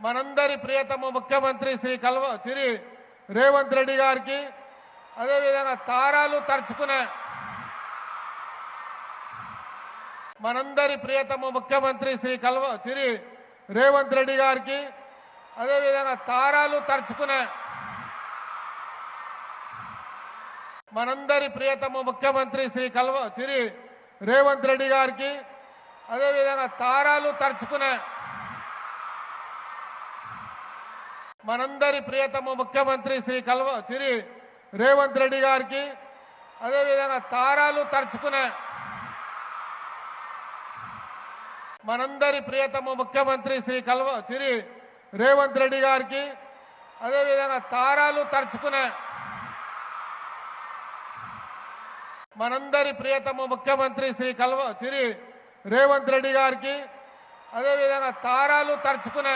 మనందరి ప్రియతమ ముఖ్యమంత్రి శ్రీ రేవంత్ రెడ్డి గారికి అదేవిధంగా తారాలు తరుచుకునే మనందరి ప్రియతమ ముఖ్యమంత్రి శ్రీ రేవంత్ రెడ్డి గారికి అదేవిధంగా తారాలు తరుచుకునే మనందరి ప్రియతమ ముఖ్యమంత్రి శ్రీ రేవంత్ రెడ్డి గారికి అదేవిధంగా తారాలు తరుచుకునే మనందరి ప్రియతమ ముఖ్యమంత్రి శ్రీ రేవంత్ రెడ్డి గారికి అదేవిధంగా తారాలు తరుచుకునే మనందరి ప్రియతమ ముఖ్యమంత్రి శ్రీ రేవంత్ రెడ్డి గారికి అదేవిధంగా తారాలు తరుచుకునే మనందరి ప్రియతమ ముఖ్యమంత్రి శ్రీ రేవంత్ రెడ్డి గారికి అదేవిధంగా తారాలు తరుచుకునే